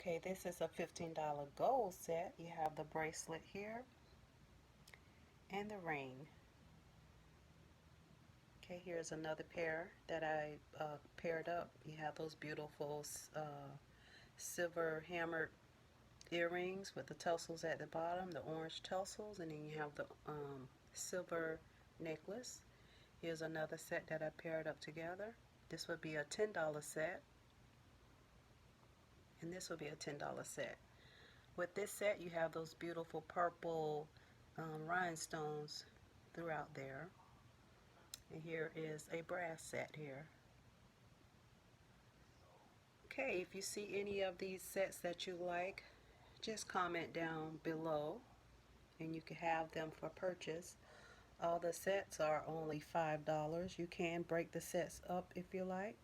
Okay, this is a $15 gold set. You have the bracelet here and the ring. Okay, here's another pair that I paired up. You have those beautiful silver hammered earrings with the tassels at the bottom, the orange tassels, and then you have the silver necklace. Here's another set that I paired up together. This would be a $10 set, and this would be a $10 set. With this set, you have those beautiful purple rhinestones throughout there. And here is a brass set here. Okay, if you see any of these sets that you like, just comment down below and you can have them for purchase. All the sets are only $5. You can break the sets up if you like.